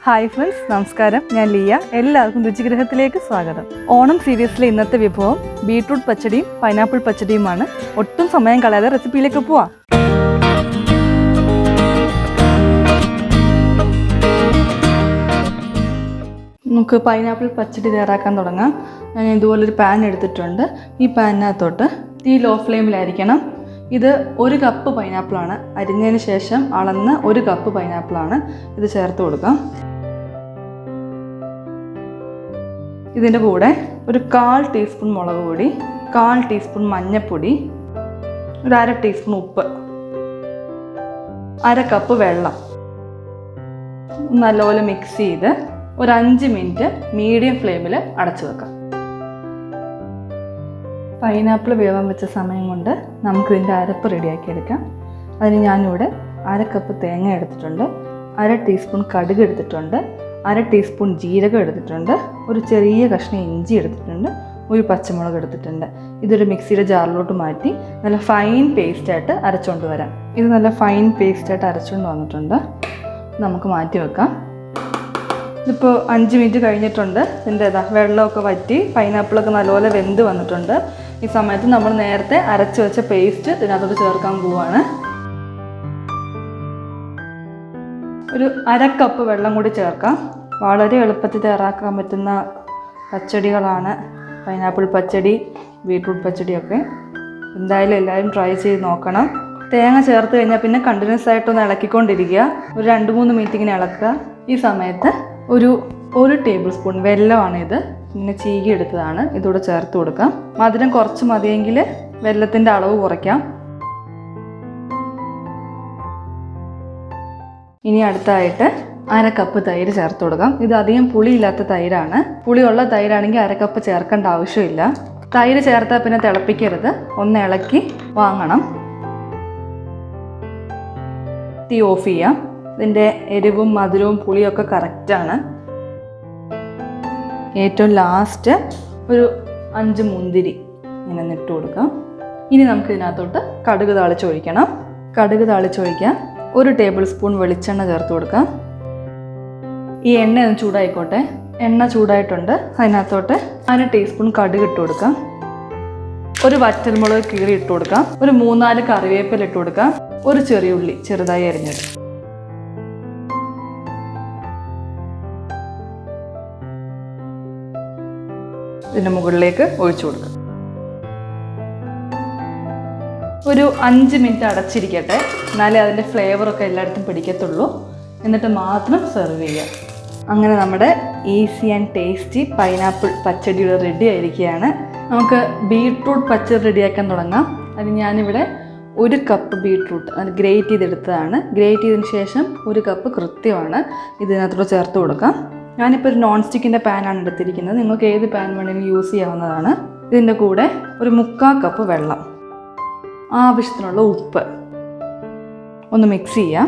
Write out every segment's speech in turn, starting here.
Hi friends, നമസ്കാരം. ഞാൻ ലിയ. എല്ലാവർക്കും രുചിഗ്രഹത്തിലേക്ക് സ്വാഗതം. ഓണം സീരീസിലെ ഇന്നത്തെ വിഭവം ബീട്രൂട്ട് പച്ചടിയും പൈനാപ്പിൾ പച്ചടിയുമാണ്. ഒട്ടും സമയം കളയാതെ റെസിപ്പിയിലേക്ക് പോവാം. നമുക്ക് പൈനാപ്പിൾ പച്ചടി തയ്യാറാക്കാൻ തുടങ്ങാം. ഞാൻ ഇതുപോലൊരു പാൻ എടുത്തിട്ടുണ്ട്. ഈ പാനിനകത്തോട്ട് തീ ലോ ഫ്ലെയിമിലായിരിക്കണം. ഇത് 1 കപ്പ് പൈനാപ്പിളാണ്. അരിഞ്ഞതിന് ശേഷം അളന്ന് 1 കപ്പ് പൈനാപ്പിളാണ്. ഇത് ചേർത്ത് കൊടുക്കാം. ഇതിൻ്റെ കൂടെ ഒരു 1/4 ടീസ്പൂൺ മുളക് പൊടി, 1/4 ടീസ്പൂൺ മഞ്ഞൾപ്പൊടി, ഒരു 1/2 ടീസ്പൂൺ ഉപ്പ്, 1/2 കപ്പ് വെള്ളം നല്ലപോലെ മിക്സ് ചെയ്ത് ഒരു 5 മിനിറ്റ് മീഡിയം ഫ്ലെയിമിൽ അടച്ചു വെക്കാം. പൈനാപ്പിൾ വേവാൻ വെച്ച സമയം കൊണ്ട് നമുക്കിതിൻ്റെ അരപ്പ് റെഡിയാക്കി എടുക്കാം. അതിന് ഞാനിവിടെ 1/2 കപ്പ് തേങ്ങ എടുത്തിട്ടുണ്ട്, 1/2 ടീസ്പൂൺ കടുക് എടുത്തിട്ടുണ്ട്, 1/2 ടീസ്പൂൺ ജീരകം എടുത്തിട്ടുണ്ട്, ഒരു ചെറിയ കഷ്ണം ഇഞ്ചി എടുത്തിട്ടുണ്ട്, ഒരു പച്ചമുളക് എടുത്തിട്ടുണ്ട്. ഇതൊരു മിക്സിയുടെ ജാറിലോട്ട് മാറ്റി നല്ല ഫൈൻ പേസ്റ്റായിട്ട് അരച്ചുകൊണ്ട് വരാം. ഇത് നല്ല ഫൈൻ പേസ്റ്റായിട്ട് അരച്ചുകൊണ്ട് വന്നിട്ടുണ്ട്. നമുക്ക് മാറ്റി വെക്കാം. ഇതിപ്പോൾ 5 മിനിറ്റ് കഴിഞ്ഞിട്ടുണ്ട്. ഇതിൻ്റെ വെള്ളമൊക്കെ വറ്റി പൈനാപ്പിളൊക്കെ നല്ലപോലെ വെന്ത് വന്നിട്ടുണ്ട്. ഈ സമയത്ത് നമ്മൾ നേരത്തെ അരച്ച് വെച്ച പേസ്റ്റ് ഇതിനകത്തോട്ട് ചേർക്കാൻ പോവാണ്. ഒരു 1/2 കപ്പ് വെള്ളം കൂടി ചേർക്കാം. വളരെ എളുപ്പത്തിൽ തയ്യാറാക്കാൻ പറ്റുന്ന പച്ചടികളാണ് പൈനാപ്പിൾ പച്ചടി, ബീട്രൂട്ട് പച്ചടിയൊക്കെ. എന്തായാലും എല്ലാവരും ട്രൈ ചെയ്ത് നോക്കണം. തേങ്ങ ചേർത്ത് കഴിഞ്ഞാൽ പിന്നെ കണ്ടിന്യൂസ് ആയിട്ടൊന്ന് ഇളക്കിക്കൊണ്ടിരിക്കുക. ഒരു 2-3 മിനിറ്റ് ഇങ്ങനെ ഇളക്കുക. ഈ സമയത്ത് ഒരു ടേബിൾ സ്പൂൺ വെല്ലമാണിത്, ഇങ്ങനെ ചീകി എടുത്തതാണ്, ഇതൂടെ ചേർത്ത് കൊടുക്കാം. മധുരം കുറച്ച് മതിയെങ്കിൽ വെല്ലത്തിൻ്റെ അളവ് കുറയ്ക്കാം. ഇനി അടുത്തായിട്ട് 1/2 കപ്പ് തൈര് ചേർത്ത് കൊടുക്കാം. ഇത് അധികം പുളിയില്ലാത്ത തൈരാണ്. പുളിയുള്ള തൈരാണെങ്കിൽ 1/2 കപ്പ് ചേർക്കേണ്ട ആവശ്യമില്ല. തൈര് ചേർത്താൽ പിന്നെ തിളപ്പിക്കരുത്, ഒന്ന് ഇളക്കി വാങ്ങണം. തീ ഓഫ് ചെയ്യാം. ഇതിൻ്റെ എരിവും മധുരവും പുളിയൊക്കെ കറക്റ്റാണ്. ഏറ്റവും ലാസ്റ്റ് ഒരു 5 മുന്തിരി ഇങ്ങനെ ഇട്ട് കൊടുക്കാം. ഇനി നമുക്ക് ഇതിനകത്തോട്ട് കടുക് താളിച്ചൊഴിക്കണം. കടുക് താളിച്ചൊഴിക്കാം. 1 ടേബിൾ സ്പൂൺ വെളിച്ചെണ്ണ ചേർത്ത് കൊടുക്കാം. ഈ എണ്ണ ഒന്ന് ചൂടായിക്കോട്ടെ. എണ്ണ ചൂടായിട്ടുണ്ട്. അതിനകത്തോട്ട് 1/2 ടീസ്പൂൺ കടുക് ഇട്ട് കൊടുക്കാം. ഒരു വറ്റൽമുളക് കീറി ഇട്ട് കൊടുക്കാം. ഒരു 3-4 കറിവേപ്പില ഇട്ട് കൊടുക്കാം. ഒരു ചെറിയ ഉള്ളി ചെറുതായി അരിഞ്ഞത്. ഇതിൻ്റെ മുകളിലേക്ക് ഒഴിച്ചു കൊടുക്കാം. ഒരു 5 മിനിറ്റ് അടച്ചിരിക്കട്ടെ, എന്നാലേ അതിൻ്റെ ഫ്ലേവറൊക്കെ എല്ലായിടത്തും പിടിക്കത്തുള്ളൂ. എന്നിട്ട് മാത്രം സെർവ് ചെയ്യുക. അങ്ങനെ നമ്മുടെ ഈസി ആൻഡ് ടേസ്റ്റി പൈനാപ്പിൾ പച്ചടിയുടെ റെഡി ആയിരിക്കുകയാണ്. നമുക്ക് ബീട്രൂട്ട് പച്ചടി റെഡിയാക്കാൻ തുടങ്ങാം. അതിന് ഞാനിവിടെ 1 കപ്പ് ബീട്രൂട്ട് അത് ഗ്രേറ്റ് ചെയ്തെടുത്തതാണ്. ഗ്രേറ്റ് ചെയ്തതിന് ശേഷം 1 കപ്പ് കൃത്യമാണ്. ഇതിനകത്തോട് ചേർത്ത് കൊടുക്കാം. ഞാനിപ്പോൾ ഒരു നോൺ സ്റ്റിക്കിൻ്റെ പാനാണ് എടുത്തിരിക്കുന്നത്. നിങ്ങൾക്ക് ഏത് പാൻ വേണമെങ്കിലും യൂസ് ചെയ്യാവുന്നതാണ്. ഇതിൻ്റെ കൂടെ ഒരു 3/4 കപ്പ് വെള്ളം, ആവശ്യത്തിനുള്ള ഉപ്പ്, ഒന്ന് മിക്സ് ചെയ്യാം.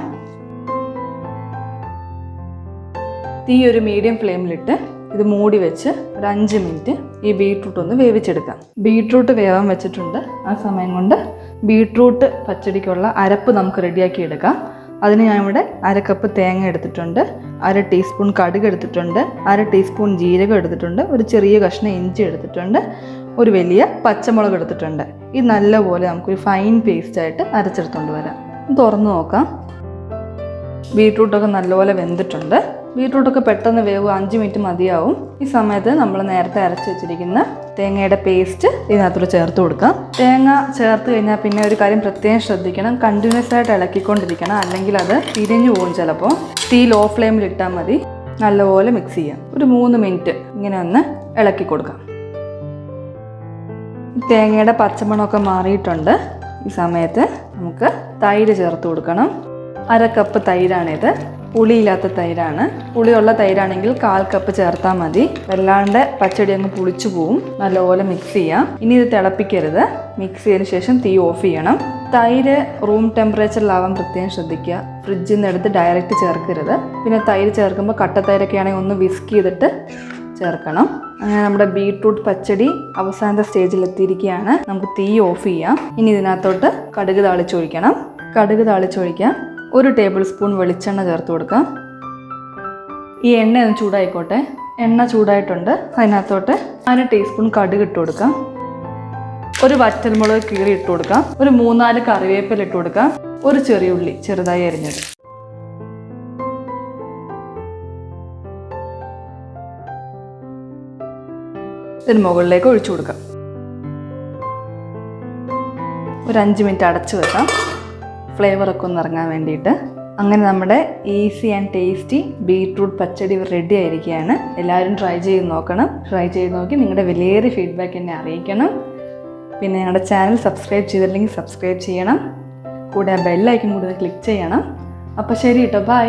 തീ ഒരു മീഡിയം ഫ്ലെയിമിലിട്ട് ഇത് മൂടി വെച്ച് ഒരു 5 മിനിറ്റ് ഈ ബീട്രൂട്ട് ഒന്ന് വേവിച്ചെടുക്കാം. ബീട്രൂട്ട് വേവാൻ വെച്ചിട്ടുണ്ട്. ആ സമയം കൊണ്ട് ബീട്രൂട്ട് പച്ചടിക്കുള്ള അരപ്പ് നമുക്ക് റെഡിയാക്കി എടുക്കാം. അതിന് ഞാൻ ഇവിടെ 1/2 കപ്പ് തേങ്ങ എടുത്തിട്ടുണ്ട്, 1/2 ടീസ്പൂൺ കടുക് എടുത്തിട്ടുണ്ട്, 1/2 ടീസ്പൂൺ ജീരകം എടുത്തിട്ടുണ്ട്, ഒരു ചെറിയ കഷ്ണം ഇഞ്ചി എടുത്തിട്ടുണ്ട്, ഒരു വലിയ പച്ചമുളക് എടുത്തിട്ടുണ്ട്. ഇത് നല്ലപോലെ നമുക്കൊരു ഫൈൻ പേസ്റ്റായിട്ട് അരച്ചെടുത്തുകൊണ്ട് വരാം. തുറന്ന് നോക്കാം. ബീട്രൂട്ടൊക്കെ നല്ലപോലെ വെന്തിട്ടുണ്ട്. ബീട്രൂട്ടൊക്കെ പെട്ടെന്ന് വേവ് 5 മിനിറ്റ് മതിയാവും. ഈ സമയത്ത് നമ്മൾ നേരത്തെ അരച്ച് വെച്ചിരിക്കുന്ന തേങ്ങയുടെ പേസ്റ്റ് ഇതിനകത്തോട് ചേർത്ത് കൊടുക്കാം. തേങ്ങ ചേർത്ത് കഴിഞ്ഞാൽ പിന്നെ ഒരു കാര്യം പ്രത്യേകം ശ്രദ്ധിക്കണം, കണ്ടിന്യൂസ് ആയിട്ട് ഇളക്കിക്കൊണ്ടിരിക്കണം, അല്ലെങ്കിൽ അത് തിരിഞ്ഞു പോകും ചിലപ്പോൾ. തീ ലോ ഫ്ലെയിമിൽ ഇട്ടാൽ മതി. നല്ലപോലെ മിക്സ് ചെയ്യാം. ഒരു 3 മിനിറ്റ് ഇങ്ങനെ ഒന്ന് ഇളക്കി കൊടുക്കാം. തേങ്ങയുടെ പച്ചമണമൊക്കെ മാറിയിട്ടുണ്ട്. ഈ സമയത്ത് നമുക്ക് തൈര് ചേർത്ത് കൊടുക്കണം. 1/2 കപ്പ് തൈരാണിത്. പുളിയില്ലാത്ത തൈരാണ്. പുളിയുള്ള തൈരാണെങ്കിൽ 1/4 കപ്പ് ചേർത്താൽ മതി. വല്ലാണ്ട് പച്ചടി അങ്ങ് പുളിച്ചു പോവും. നല്ലപോലെ മിക്സ് ചെയ്യാം. ഇനി ഇത് തിളപ്പിക്കരുത്. മിക്സ് ചെയ്തതിന് ശേഷം തീ ഓഫ് ചെയ്യണം. തൈര് റൂം ടെമ്പറേച്ചറിലാവാൻ പ്രത്യേകം ശ്രദ്ധിക്കുക. ഫ്രിഡ്ജിൽ നിന്ന് എടുത്ത് ഡയറക്റ്റ് ചേർക്കരുത്. പിന്നെ തൈര് ചേർക്കുമ്പോൾ കട്ട തൈരൊക്കെ ആണെങ്കിൽ ഒന്ന് വിസ്ക് ചെയ്തിട്ട് ചേർക്കണം. അങ്ങനെ നമ്മുടെ ബീട്രൂട്ട് പച്ചടി അവസാനത്തെ സ്റ്റേജിൽ എത്തിയിരിക്കുകയാണ്. നമുക്ക് തീ ഓഫ് ചെയ്യാം. ഇനി ഇതിനകത്തോട്ട് കടുക് താളിച്ചൊഴിക്കണം. കടുക് താളിച്ചൊഴിക്കാം. 1 ടേബിൾ സ്പൂൺ വെളിച്ചെണ്ണ ചേർത്ത് കൊടുക്കാം. ഈ എണ്ണ ഒന്ന് ചൂടായിക്കോട്ടെ. എണ്ണ ചൂടായിട്ടുണ്ട്. അതിനകത്തോട്ട് 1 ടീസ്പൂൺ കടുക് ഇട്ട് കൊടുക്കാം. ഒരു വറ്റൽമുളക് കീറി ഇട്ട് കൊടുക്കാം. ഒരു 3-4 കറിവേപ്പില ഇട്ട് കൊടുക്കാം. ഒരു ചെറിയ ഉള്ളി ചെറുതായി അരിഞ്ഞത്. ഇതിന് മുകളിലേക്ക് ഒഴിച്ചു കൊടുക്കാം. ഒരു 5 മിനിറ്റ് അടച്ചു വെക്കാം, ഫ്ലേവറൊക്കെ ഒന്ന് ഇറങ്ങാൻ വേണ്ടിയിട്ട്. അങ്ങനെ നമ്മുടെ easy and tasty beetroot pachadi ready ആയിരിക്കുകയാണ്. എല്ലാവരും ട്രൈ ചെയ്ത് നോക്കണം. ട്രൈ ചെയ്ത് നോക്കി നിങ്ങളുടെ വിലയേറിയ ഫീഡ്ബാക്ക് എന്നെ അറിയിക്കണം. പിന്നെ ഞങ്ങളുടെ ചാനൽ സബ്സ്ക്രൈബ് ചെയ്തില്ലെങ്കിൽ സബ്സ്ക്രൈബ് ചെയ്യണം. കൂടെ ബെല്ലൈക്കൺ കൂടെ ക്ലിക്ക് ചെയ്യണം. അപ്പോൾ ശരി കേട്ടോ, ബൈ.